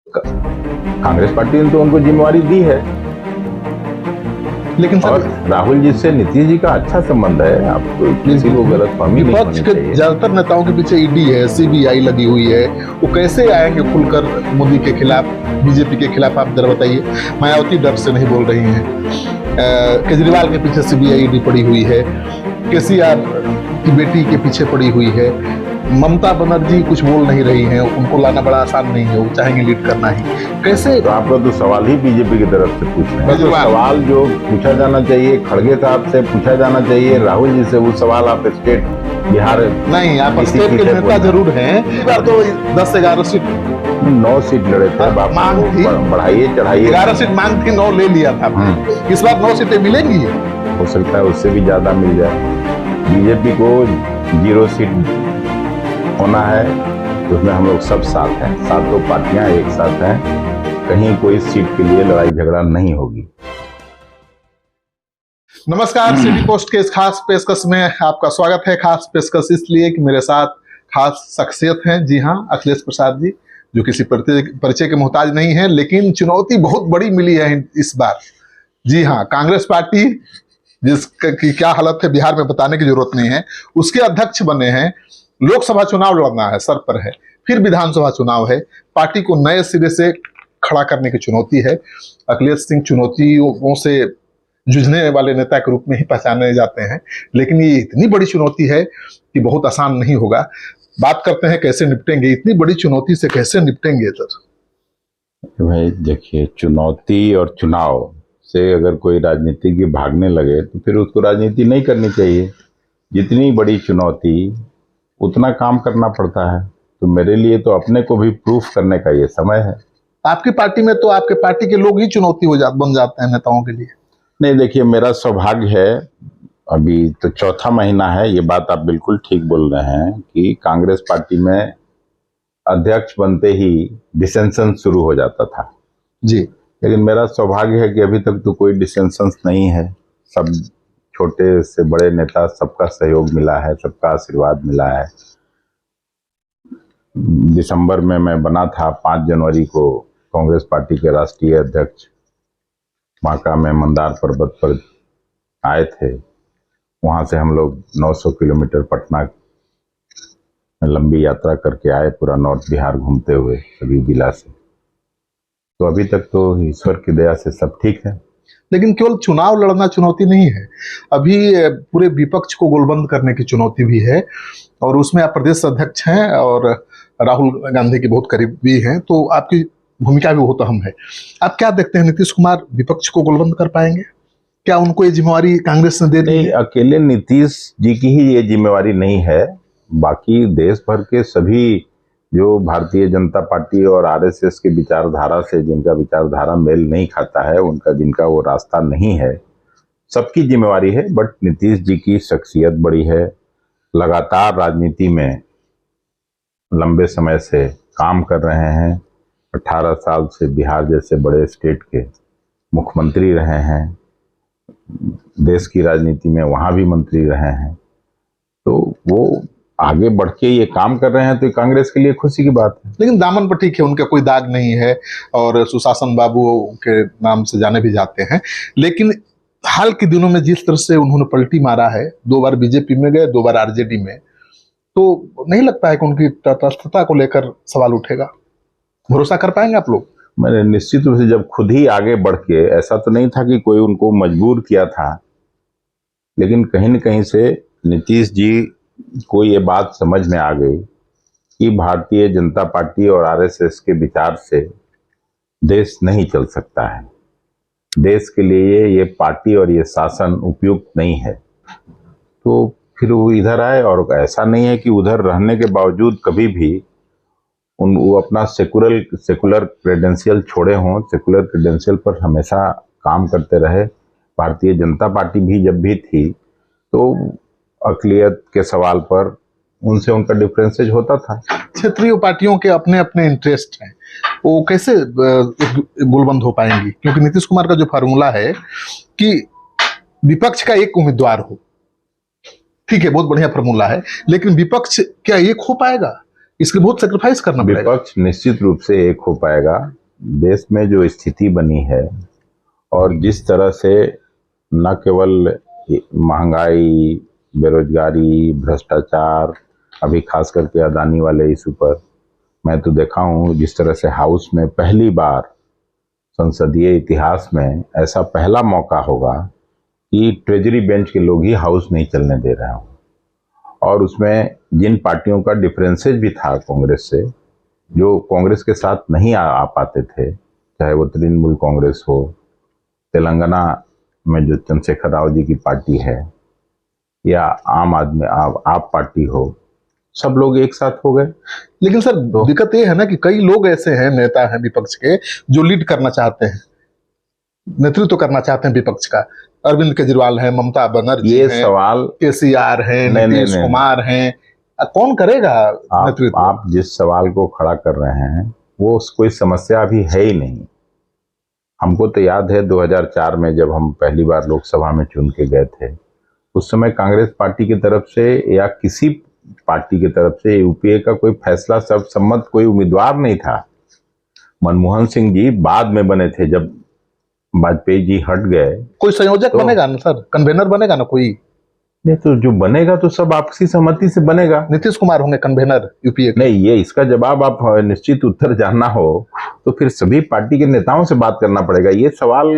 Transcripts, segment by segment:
Congress party ने तो उनको जिम्मेवारी दी है, लेकिन और राहुल जी से नीतीश जी का अच्छा संबंध है। आपको किसी को गलतफहमी नहीं विपक्ष होनी के चाहिए। ज्यादातर नेताओं के पीछे ईडी है, सीबीआई लगी हुई है, वो कैसे आएंगे खुलकर मोदी के खिलाफ, बीजेपी के खिलाफ? आप जरा बताइए। मायावती डर से नहीं बोल रही हैं, केजरीवाल के पीछे सीबीआई ईडी पड़ी हुई है, केसीआर की बेटी के पीछे पड़ी हुई है, ममता बनर्जी कुछ बोल नहीं रही हैं, उनको लाना बड़ा आसान नहीं है, वो चाहेंगे लीड करना ही। कैसे? तो आपका तो सवाल ही बीजेपी की तरफ से पूछ रहे हैं। तो सवाल जो पूछा जाना चाहिए खड़गे साहब से पूछा जाना चाहिए, राहुल जी से, वो सवाल आप स्टेट बिहार नहीं, आप स्टेट के नेता जरूर हैं। इस बार तो 10-11 सीट 9 सीट लड़े थे, मांग थी, बढ़ाइए चढ़ाइए। 11 सीट मांग थी, 9 ले लिया था। इस बार 9 सीटें मिलेंगी, हो सकता है उससे भी ज्यादा मिल जाए। बीजेपी को 0 सीट होना है, उसमें हम लोग सब साथ हैं, सातों पार्टियां एक साथ हैं, कहीं कोई सीट के लिए लड़ाई झगड़ा नहीं होगी। नमस्कार, सिटी पोस्ट के इस खास पेशकश में आपका स्वागत है। खास पेशकश इसलिए कि मेरे साथ खास शख्सियत हैं। जी हाँ, अखिलेश प्रसाद जी, जो किसी परिचय के मोहताज नहीं है, लेकिन चुनौती बहुत बड़ी मिली है इस बार। जी हाँ, कांग्रेस पार्टी जिसकी क्या हालत है बिहार में बताने की जरूरत नहीं है, उसके अध्यक्ष बने हैं। लोकसभा चुनाव लड़ना है, सर पर है, फिर विधानसभा चुनाव है। पार्टी को नए सिरे से खड़ा करने की चुनौती है। अखिलेश सिंह चुनौतियों से जूझने वाले नेता के रूप में ही पहचाने जाते हैं, लेकिन ये इतनी बड़ी चुनौती है कि बहुत आसान नहीं होगा। बात करते हैं कैसे निपटेंगे, इतनी बड़ी चुनौती से कैसे निपटेंगे सर? भाई देखिए, चुनौती और चुनाव से अगर कोई राजनीतिज्ञ भागने लगे तो फिर उसको राजनीति नहीं करनी चाहिए। जितनी बड़ी चुनौती उतना काम करना पड़ता है। तो मेरे लिए तो अपने को भी प्रूफ करने का ये समय है। आपकी पार्टी में तो आपके पार्टी के लोग ही चुनौती बन जाते हैं नेताओं के लिए। नहीं, देखिए, मेरा सौभाग्य है, अभी तो चौथा महीना है, ये बात आप बिल्कुल ठीक बोल रहे हैं कि कांग्रेस पार्टी में अध्यक्ष बनते ही डिसेंशन शुरू हो जाता था जी। लेकिन मेरा सौभाग्य है कि अभी तक तो कोई डिसेंशन नहीं है। सब छोटे से बड़े नेता, सबका सहयोग मिला है, सबका आशीर्वाद मिला है। दिसंबर में मैं बना था, 5 जनवरी को कांग्रेस पार्टी के राष्ट्रीय अध्यक्ष बांका में मंदार पर्वत पर आए थे। वहां से हम लोग 900 किलोमीटर पटना में लंबी यात्रा करके आए, पूरा नॉर्थ बिहार घूमते हुए सभी जिला से। तो अभी तक तो ईश्वर की दया से सब ठीक है। लेकिन केवल चुनाव लड़ना चुनौती नहीं है, अभी पूरे विपक्ष को गोलबंद करने की चुनौती भी है, और उसमें आप प्रदेश अध्यक्ष हैं और राहुल गांधी के बहुत करीबी हैं, तो आपकी भूमिका भी बहुत अहम है। आप क्या देखते हैं, नीतीश कुमार विपक्ष को गोलबंद कर पाएंगे? क्या उनको ये जिम्मेवारी कांग्रेस ने दे दी? नहीं, अकेले नीतीश जी की ही ये जिम्मेवारी नहीं है, बाकी देश भर के सभी जो भारतीय जनता पार्टी और आरएसएस की विचारधारा से, जिनका विचारधारा मेल नहीं खाता है, उनका जिनका वो रास्ता नहीं है, सबकी जिम्मेवारी है। बट नीतीश जी की शख्सियत बड़ी है, लगातार राजनीति में लंबे समय से काम कर रहे हैं। 18 साल से बिहार जैसे बड़े स्टेट के मुख्यमंत्री रहे हैं, देश की राजनीति में वहां भी मंत्री रहे हैं। तो वो आगे बढ़ के ये काम कर रहे हैं, तो कांग्रेस के लिए खुशी की बात है। लेकिन दामन पर ठीक है, उनका कोई दाग नहीं है और सुशासन बाबू के नाम से जाने भी जाते हैं। लेकिन हाल के दिनों में जिस तरह से उन्होंने पलटी मारा है, 2 बार बीजेपी में गए, 2 बार आरजेडी में, तो नहीं लगता है कि उनकी तटस्थता को लेकर सवाल उठेगा? भरोसा कर पाएंगे आप लोग? मैंने निश्चित रूप से जब खुद ही आगे बढ़ के, ऐसा तो नहीं था कि कोई उनको मजबूर किया था, लेकिन कहीं न कहीं से नीतीश जी को ये बात समझ में आ गई कि भारतीय जनता पार्टी और आरएसएस के विचार से देश नहीं चल सकता है। देश के लिए ये पार्टी और ये शासन उपयुक्त नहीं है। तो फिर वो इधर आए, और ऐसा नहीं है कि उधर रहने के बावजूद कभी भी वो अपना सेकुलर क्रेडेंशियल छोड़े हों। सेकुलर क्रेडेंशियल पर हमेशा काम करते रहे। भारतीय जनता पार्टी भी जब भी थी तो अक़लियत के सवाल पर उनसे उनका डिफरेंसेज होता था। क्षेत्रीय पार्टियों के अपने अपने इंटरेस्ट हैं, वो कैसे गोलबंद हो पाएंगी? क्योंकि नीतीश कुमार का जो फार्मूला है कि विपक्ष का एक उम्मीदवार हो, ठीक है, बहुत बढ़िया फार्मूला है, लेकिन विपक्ष क्या एक हो पाएगा? इसके बहुत सेक्रीफाइस करना पड़ेगा। विपक्ष निश्चित रूप से एक हो पाएगा। देश में जो स्थिति बनी है और जिस तरह से न केवल महंगाई, बेरोजगारी, भ्रष्टाचार, अभी खास करके अदानी वाले इशू पर मैं तो देखा हूँ, जिस तरह से हाउस में पहली बार संसदीय इतिहास में ऐसा पहला मौका होगा कि ट्रेजरी बेंच के लोग ही हाउस नहीं चलने दे रहे हों। और उसमें जिन पार्टियों का डिफरेंसेज भी था कांग्रेस से, जो कांग्रेस के साथ नहीं आ पाते थे, चाहे वो तृणमूल कांग्रेस हो, तेलंगाना में जो चंद्रशेखर राव जी की पार्टी है, या आम आदमी आप पार्टी हो, सब लोग एक साथ हो गए। लेकिन सर दिक्कत ये है ना कि कई लोग ऐसे हैं, नेता हैं विपक्ष के, जो लीड करना चाहते हैं, नेतृत्व करना चाहते हैं विपक्ष का। अरविंद केजरीवाल है, ममता बनर्जी ये है, सवाल केसीआर है, नीतीश कुमार हैं, कौन करेगा नेतृत्व? आप जिस सवाल को खड़ा कर रहे हैं वो कोई समस्या अभी है ही नहीं। हमको तो याद है 2004 में जब हम पहली बार लोकसभा में चुन के गए थे, उस समय कांग्रेस पार्टी की तरफ से या किसी पार्टी की तरफ से यूपीए का कोई फैसला सर्वसम्मत कोई उम्मीदवार नहीं था। मनमोहन सिंह जी बाद में बने थे, जब वाजपेयी जी हट गए। कोई संयोजक बनेगा ना सर, कन्वेनर बनेगा ना कोई? नहीं, तो जो बनेगा तो सब आपसी सहमति से बनेगा। नीतीश कुमार होंगे कन्वेनर यूपीए के? नहीं, ये इसका जवाब आप निश्चित उत्तर जानना हो तो फिर सभी पार्टी के नेताओं से बात करना पड़ेगा। ये सवाल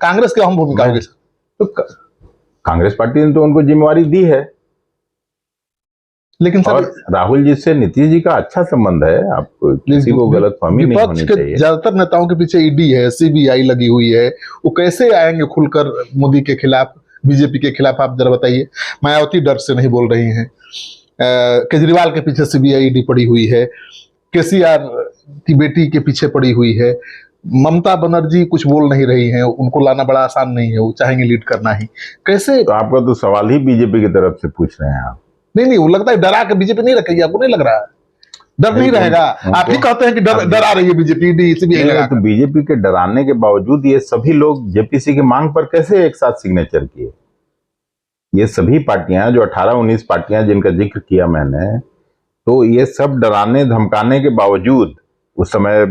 कांग्रेस की अहम भूमिका होगी। तो कांग्रेस पार्टी ने तो उनको जिम्मेवारी दी है। लेकिन सर, और राहुल जी से नीतीश जी का अच्छा संबंध है, आप किसी को गलतफहमी नहीं होनी चाहिए। ज्यादातर नेताओं के पीछे ईडी है, सीबीआई लगी हुई है, वो कैसे आएंगे खुलकर मोदी के खिलाफ, बीजेपी के खिलाफ? आप जरा बताइए। मायावती डर से नहीं बोल रही हैं, केजरीवाल के पीछे सीबीआई ईडी पड़ी हुई है, केसीआर की बेटी के पीछे पड़ी हुई है, ममता बनर्जी कुछ बोल नहीं रही हैं, उनको लाना बड़ा आसान नहीं है, वो चाहेंगे लीड करना ही। कैसे? तो आपका तो सवाल ही बीजेपी की तरफ से पूछ रहे हैं आप। नहीं, वो लगता है डरा के बीजेपी नहीं रखेगी, आपको नहीं लग रहा है? डर नहीं रहेगा? आप ही कहते हैं कि डरा रही है बीजेपी, सीबीआई लगा। तो बीजेपी के डराने के बावजूद ये सभी लोग जेपीसी की मांग पर कैसे एक साथ सिग्नेचर किए? ये सभी पार्टियां, जो 18-19 पार्टियां जिनका जिक्र किया मैंने, तो ये सब डराने धमकाने के बावजूद उस समय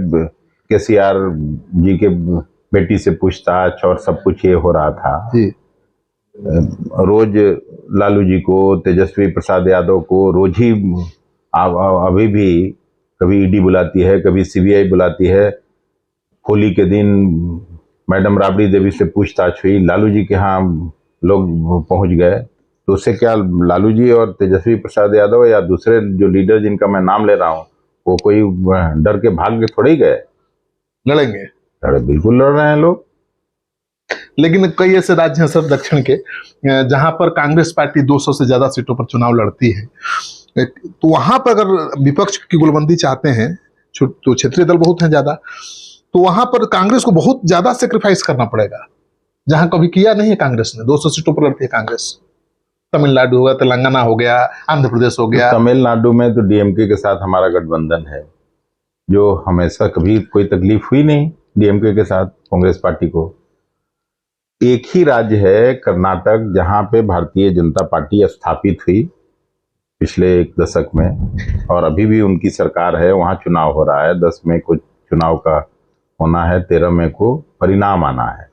केसीआर जी के बेटी से पूछताछ और सब कुछ ये हो रहा था जी। रोज लालू जी को, तेजस्वी प्रसाद यादव को रोज ही अभी भी कभी ईडी बुलाती है, कभी सीबीआई बुलाती है। होली के दिन मैडम राबड़ी देवी से पूछताछ हुई, लालू जी के यहाँ लोग पहुंच गए, तो उससे क्या लालू जी और तेजस्वी प्रसाद यादव या दूसरे जो लीडर जिनका मैं नाम ले रहा हूँ, वो कोई डर के भाग के थोड़े ही गए? लड़ेंगे, बिल्कुल लड़ रहे हैं लोग। लेकिन कई ऐसे राज्य हैं सर दक्षिण के, जहां पर कांग्रेस पार्टी 200 से ज्यादा सीटों पर चुनाव लड़ती है, तो वहां पर अगर विपक्ष की गुलबंदी चाहते हैं, तो क्षेत्रीय दल बहुत हैं ज्यादा, तो वहां पर कांग्रेस को बहुत ज्यादा सेक्रीफाइस करना पड़ेगा, जहां कभी किया नहीं है कांग्रेस ने। 200 सीटों पर लड़ती है कांग्रेस। तमिलनाडु होगा, तेलंगाना हो गया, आंध्र प्रदेश हो गया। तो तमिलनाडु में तो डीएमके के साथ हमारा गठबंधन है, जो हमेशा कभी कोई तकलीफ हुई नहीं डीएमके के साथ कांग्रेस पार्टी को। एक ही राज्य है कर्नाटक, जहां पे भारतीय जनता पार्टी स्थापित हुई पिछले एक दशक में, और अभी भी उनकी सरकार है। वहां चुनाव हो रहा है, 10 मई को चुनाव का होना है, 13 मई को परिणाम आना है।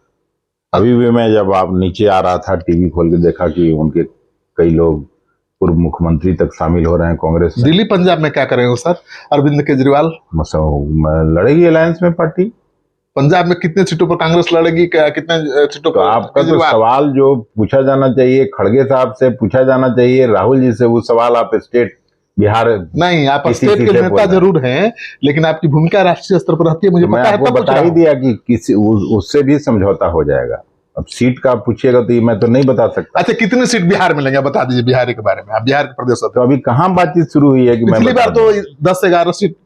अभी भी मैं जब आप नीचे आ रहा था, टीवी खोल के देखा कि उनके कई लोग पूर्व मुख्यमंत्री तक शामिल हो रहे हैं कांग्रेस से। दिल्ली पंजाब में क्या करेंगे सर अरविंद केजरीवाल? लड़ेगी अलायंस में पार्टी। पंजाब में कितने सीटों पर कांग्रेस लड़ेगी, कितने सीटों पर? आपका तो सवाल जो पूछा जाना चाहिए खड़गे साहब से पूछा जाना चाहिए, राहुल जी से, वो सवाल आप स्टेट बिहार नहीं, आप स्टेट के नेता जरूर हैं, लेकिन आपकी भूमिका राष्ट्रीय स्तर पर रहती है, मुझे पता है। आपको बता ही दिया कि किसी उससे भी समझौता हो जाएगा। अब सीट का पूछिएगा तो मैं तो नहीं बता सकता। अच्छा, कितनी सीट बिहार में लेंगे, बता दीजिए बिहार के बारे में। आप बिहार के प्रदेश तो अभी कहाँ बातचीत शुरू हुई है कि पिछली बार तो 10-11 सीट,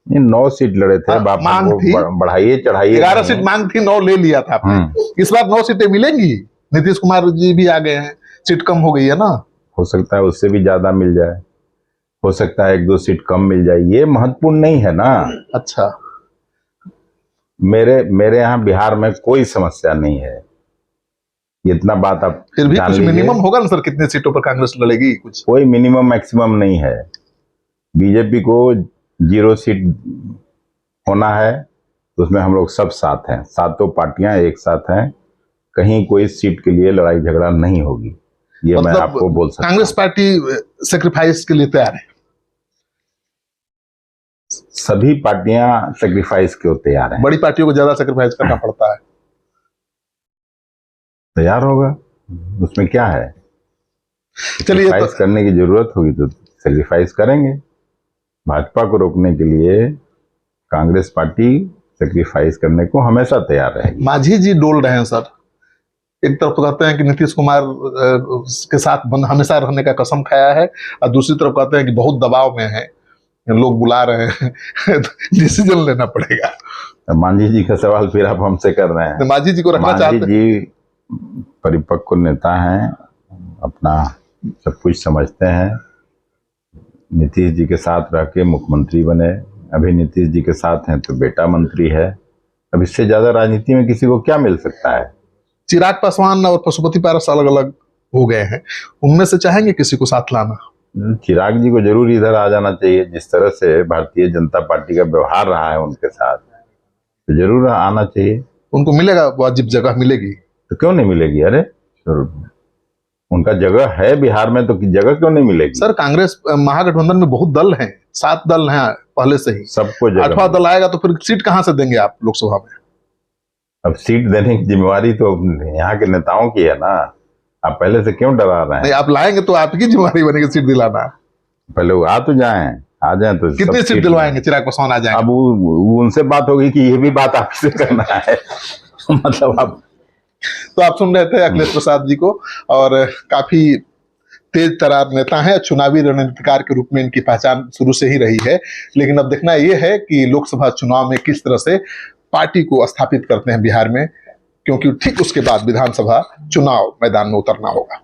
9 सीट लड़े थे। मांग थी, बढ़ाइए चढ़ाइए, 11 सीट मांग थी, 9 ले लिया था आपने। इस बार 9 सीटें मिलेंगी। नीतीश कुमार जी भी आ गए हैं, सीट कम हो गई है ना। हो सकता है उससे भी ज्यादा मिल जाए, हो सकता है 1-2 सीट कम मिल जाए, ये महत्वपूर्ण नहीं है ना। अच्छा, मेरे यहाँ बिहार में कोई समस्या नहीं है, इतना बात आप फिर भी कुछ मिनिमम होगा ना सर, कितने सीटों पर कांग्रेस लड़ेगी? कुछ कोई मिनिमम मैक्सिमम नहीं है। बीजेपी को 0 सीट होना है, तो उसमें हम लोग सब साथ हैं, सातों पार्टियां एक साथ हैं, कहीं कोई सीट के लिए लड़ाई झगड़ा नहीं होगी, ये मैं आपको बोल सकता हूं। कांग्रेस पार्टी सेक्रीफाइस के लिए तैयार है? सभी पार्टियां सेक्रीफाइस क्यों तैयार हैं? बड़ी पार्टियों को ज्यादा सेक्रीफाइस करना पड़ता है। तैयार होगा, उसमें क्या है? चलिए, सेक्रीफाइस करने की जरूरत होगी तो सेक्रीफाइस करेंगे। भाजपा को रोकने के लिए कांग्रेस पार्टी सेक्रीफाइस करने को हमेशा तैयार रहेगी। मांझी जी डोल रहे हैं सर। एक तरफ तो कहते हैं कि नीतीश कुमार के साथ हमेशा रहने का कसम खाया है, और दूसरी तरफ कहते हैं कि बहुत दबाव में है, लोग बुला रहे हैं, डिसीजन लेना पड़ेगा। मांझी जी का सवाल फिर आप हमसे कर रहे हैं। मांझी जी को रखना चाहते हैं? मांझी जी परिपक्व नेता हैं, अपना सब कुछ समझते हैं। नीतीश जी के साथ रह के मुख्यमंत्री बने, अभी नीतीश जी के साथ हैं तो बेटा मंत्री है। अब इससे ज्यादा राजनीति में किसी को क्या मिल सकता है? चिराग पासवान और पशुपति पारस अलग अलग हो गए हैं, उनमें से चाहेंगे किसी को साथ लाना? चिराग जी को जरूर इधर आ जाना चाहिए। जिस तरह से भारतीय जनता पार्टी का व्यवहार रहा है उनके साथ, तो जरूर आना चाहिए। उनको मिलेगा, वाजिब जगह मिलेगी? तो क्यों नहीं मिलेगी? अरे उनका जगह है बिहार में, तो जगह क्यों नहीं मिलेगी? सर, कांग्रेस महागठबंधन में बहुत दल हैं, 7 दल हैं पहले से ही, सबको जगह 8वां दल आएगा तो फिर सीट कहां से देंगे आप लोकसभा में? अब सीट देने की जिम्मेवारी तो यहाँ के नेताओं की है ना, आप पहले से क्यों डरा रहे हैं? नहीं, आप लाएंगे तो आपकी जिम्मेवारी बनेगी सीट दिलाना। पहले वो आ तो जाएं, आ जाएं तो कितनी सीट दिलवाएंगे? चिराग पासवान आ जाएंगे? अब उनसे बात होगी कि ये भी बात आपसे करना है। मतलब आप तो आप सुन रहे थे अखिलेश प्रसाद जी को, और काफी तेज तरार नेता हैं। चुनावी रणनीतिकार के रूप में इनकी पहचान शुरू से ही रही है, लेकिन अब देखना यह है कि लोकसभा चुनाव में किस तरह से पार्टी को स्थापित करते हैं बिहार में, क्योंकि ठीक उसके बाद विधानसभा चुनाव मैदान में उतरना होगा।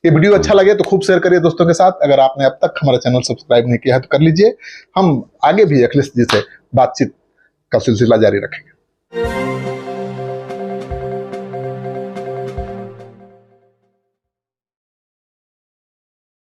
ये वीडियो अच्छा लगे तो खूब शेयर करिए दोस्तों के साथ। अगर आपने अब तक हमारा चैनल सब्सक्राइब नहीं किया है तो कर लीजिए। हम आगे भी अखिलेश जी से बातचीत का सिलसिला जारी रखेंगे।